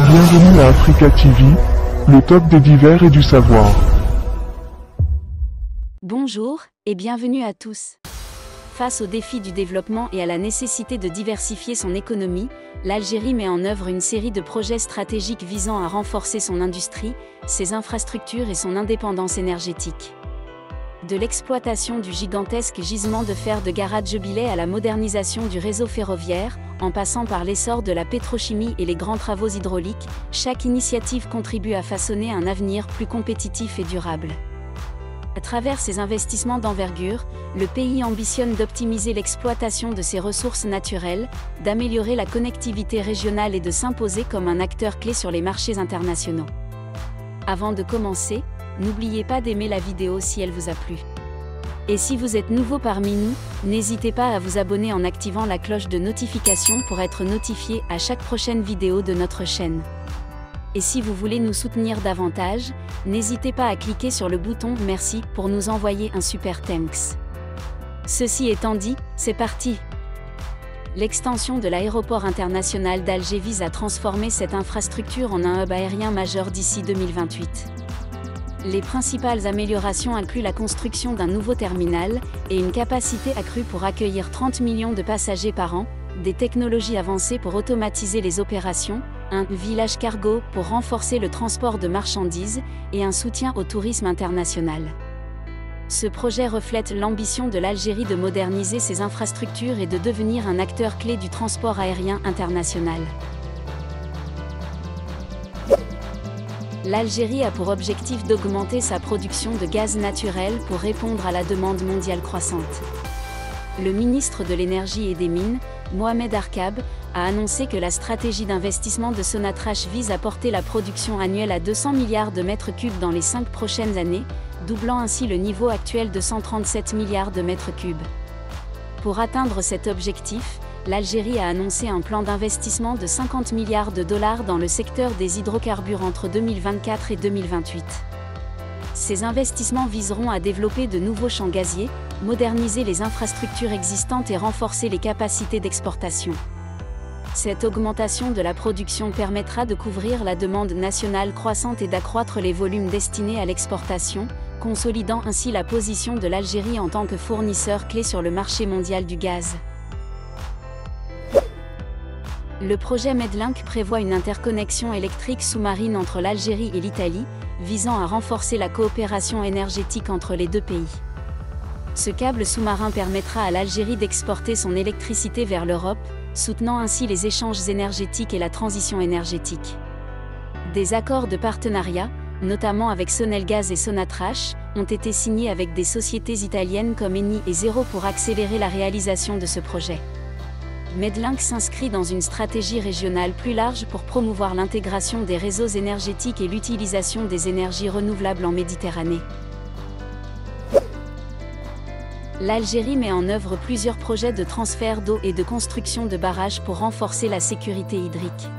Bienvenue à Africa TV, le top des divers et du savoir. Bonjour, et bienvenue à tous. Face aux défis du développement et à la nécessité de diversifier son économie, l'Algérie met en œuvre une série de projets stratégiques visant à renforcer son industrie, ses infrastructures et son indépendance énergétique. De l'exploitation du gigantesque gisement de fer de Garadjebile à la modernisation du réseau ferroviaire, en passant par l'essor de la pétrochimie et les grands travaux hydrauliques, chaque initiative contribue à façonner un avenir plus compétitif et durable. À travers ces investissements d'envergure, le pays ambitionne d'optimiser l'exploitation de ses ressources naturelles, d'améliorer la connectivité régionale et de s'imposer comme un acteur clé sur les marchés internationaux. Avant de commencer, n'oubliez pas d'aimer la vidéo si elle vous a plu. Et si vous êtes nouveau parmi nous, n'hésitez pas à vous abonner en activant la cloche de notification pour être notifié à chaque prochaine vidéo de notre chaîne. Et si vous voulez nous soutenir davantage, n'hésitez pas à cliquer sur le bouton « Merci » pour nous envoyer un super thanks. Ceci étant dit, c'est parti! L'extension de l'aéroport international d'Alger vise à transformer cette infrastructure en un hub aérien majeur d'ici 2028. Les principales améliorations incluent la construction d'un nouveau terminal et une capacité accrue pour accueillir 30 millions de passagers par an, des technologies avancées pour automatiser les opérations, un village cargo pour renforcer le transport de marchandises et un soutien au tourisme international. Ce projet reflète l'ambition de l'Algérie de moderniser ses infrastructures et de devenir un acteur clé du transport aérien international. L'Algérie a pour objectif d'augmenter sa production de gaz naturel pour répondre à la demande mondiale croissante. Le ministre de l'Énergie et des Mines, Mohamed Arkab, a annoncé que la stratégie d'investissement de Sonatrach vise à porter la production annuelle à 200 milliards de mètres cubes dans les 5 prochaines années, doublant ainsi le niveau actuel de 137 milliards de mètres cubes. Pour atteindre cet objectif, l'Algérie a annoncé un plan d'investissement de 50 milliards de dollars dans le secteur des hydrocarbures entre 2024 et 2028. Ces investissements viseront à développer de nouveaux champs gaziers, moderniser les infrastructures existantes et renforcer les capacités d'exportation. Cette augmentation de la production permettra de couvrir la demande nationale croissante et d'accroître les volumes destinés à l'exportation, consolidant ainsi la position de l'Algérie en tant que fournisseur clé sur le marché mondial du gaz. Le projet Medlink prévoit une interconnexion électrique sous-marine entre l'Algérie et l'Italie, visant à renforcer la coopération énergétique entre les deux pays. Ce câble sous-marin permettra à l'Algérie d'exporter son électricité vers l'Europe, soutenant ainsi les échanges énergétiques et la transition énergétique. Des accords de partenariat, notamment avec Sonelgaz et Sonatrach, ont été signés avec des sociétés italiennes comme Eni et Zero pour accélérer la réalisation de ce projet. Medlink s'inscrit dans une stratégie régionale plus large pour promouvoir l'intégration des réseaux énergétiques et l'utilisation des énergies renouvelables en Méditerranée. L'Algérie met en œuvre plusieurs projets de transfert d'eau et de construction de barrages pour renforcer la sécurité hydrique.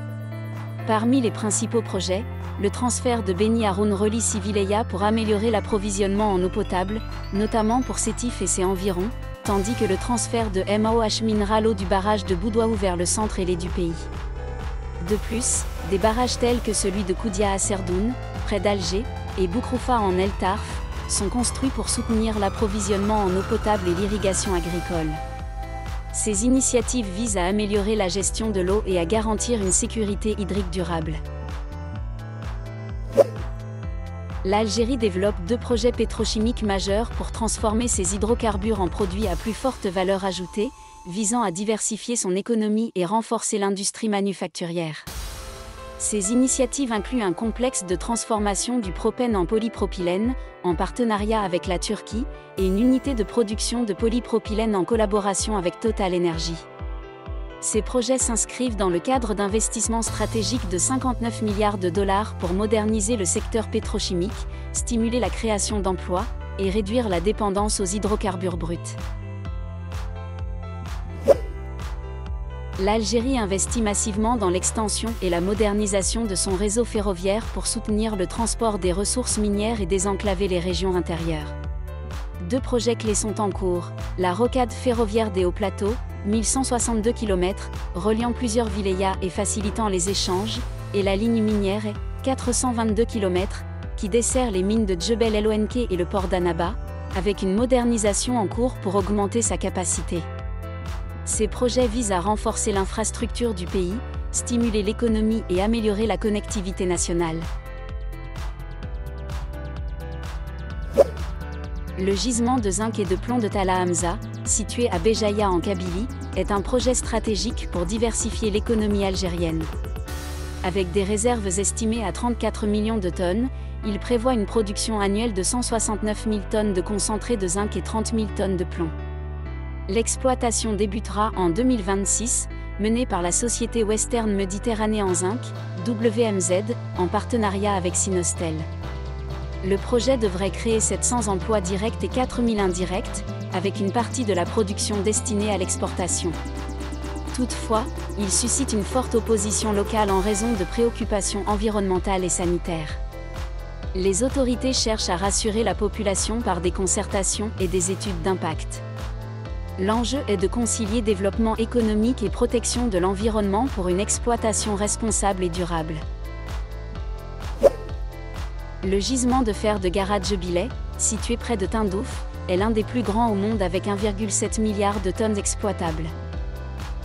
Parmi les principaux projets, le transfert de Beni Haroun relie Sivileya pour améliorer l'approvisionnement en eau potable, notamment pour Sétif et ses environs, tandis que le transfert de MAO acheminera l'eau du barrage de Boudouaou vers le centre et l'est du pays. De plus, des barrages tels que celui de Koudia à Serdoune, près d'Alger, et Boukroufa en El Tarf, sont construits pour soutenir l'approvisionnement en eau potable et l'irrigation agricole. Ces initiatives visent à améliorer la gestion de l'eau et à garantir une sécurité hydrique durable. L'Algérie développe 2 projets pétrochimiques majeurs pour transformer ses hydrocarbures en produits à plus forte valeur ajoutée, visant à diversifier son économie et renforcer l'industrie manufacturière. Ces initiatives incluent un complexe de transformation du propène en polypropylène, en partenariat avec la Turquie, et une unité de production de polypropylène en collaboration avec Total Energy. Ces projets s'inscrivent dans le cadre d'investissements stratégiques de 59 milliards de dollars pour moderniser le secteur pétrochimique, stimuler la création d'emplois et réduire la dépendance aux hydrocarbures bruts. L'Algérie investit massivement dans l'extension et la modernisation de son réseau ferroviaire pour soutenir le transport des ressources minières et désenclaver les régions intérieures. 2 projets clés sont en cours, la rocade ferroviaire des Hauts Plateaux, 1162 km, reliant plusieurs wilayas et facilitant les échanges, et la ligne minière est 422 km, qui dessert les mines de Djebel El Ouenke et le port d'Annaba, avec une modernisation en cours pour augmenter sa capacité. Ces projets visent à renforcer l'infrastructure du pays, stimuler l'économie et améliorer la connectivité nationale. Le gisement de zinc et de plomb de Talla Hamza, situé à Béjaïa en Kabylie, est un projet stratégique pour diversifier l'économie algérienne. Avec des réserves estimées à 34 millions de tonnes, il prévoit une production annuelle de 169 000 tonnes de concentré de zinc et 30 000 tonnes de plomb. L'exploitation débutera en 2026, menée par la société Western Méditerranée Zinc, WMZ, en partenariat avec Sinostel. Le projet devrait créer 700 emplois directs et 4 000 indirects, avec une partie de la production destinée à l'exportation. Toutefois, il suscite une forte opposition locale en raison de préoccupations environnementales et sanitaires. Les autorités cherchent à rassurer la population par des concertations et des études d'impact. L'enjeu est de concilier développement économique et protection de l'environnement pour une exploitation responsable et durable. Le gisement de fer de Garat Djebileh, situé près de Tindouf, est l'un des plus grands au monde avec 1,7 milliard de tonnes exploitables.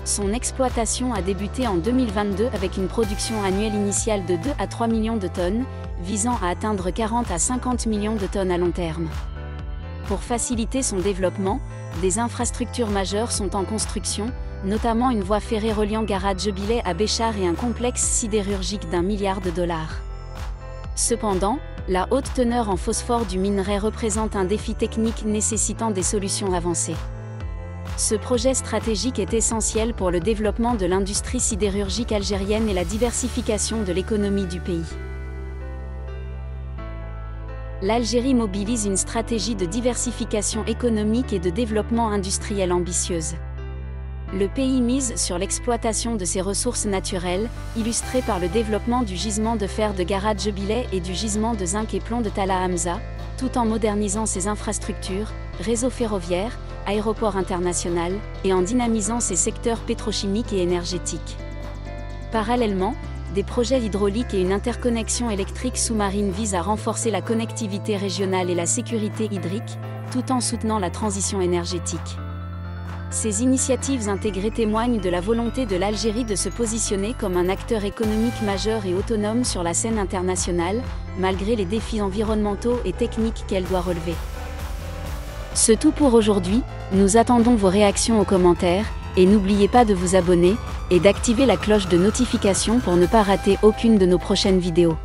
Son exploitation a débuté en 2022 avec une production annuelle initiale de 2 à 3 millions de tonnes, visant à atteindre 40 à 50 millions de tonnes à long terme. Pour faciliter son développement, des infrastructures majeures sont en construction, notamment une voie ferrée reliant Garat Djebileh à Béchar et un complexe sidérurgique d'1 milliard de dollars. Cependant, la haute teneur en phosphore du minerai représente un défi technique nécessitant des solutions avancées. Ce projet stratégique est essentiel pour le développement de l'industrie sidérurgique algérienne et la diversification de l'économie du pays. L'Algérie mobilise une stratégie de diversification économique et de développement industriel ambitieuse. Le pays mise sur l'exploitation de ses ressources naturelles, illustrée par le développement du gisement de fer de Garat Djebileh et du gisement de zinc et plomb de Talla Hamza, tout en modernisant ses infrastructures, réseaux ferroviaires, aéroports internationaux, et en dynamisant ses secteurs pétrochimiques et énergétiques. Parallèlement, des projets hydrauliques et une interconnexion électrique sous-marine visent à renforcer la connectivité régionale et la sécurité hydrique, tout en soutenant la transition énergétique. Ces initiatives intégrées témoignent de la volonté de l'Algérie de se positionner comme un acteur économique majeur et autonome sur la scène internationale, malgré les défis environnementaux et techniques qu'elle doit relever. C'est tout pour aujourd'hui, nous attendons vos réactions aux commentaires, et n'oubliez pas de vous abonner, et d'activer la cloche de notification pour ne pas rater aucune de nos prochaines vidéos.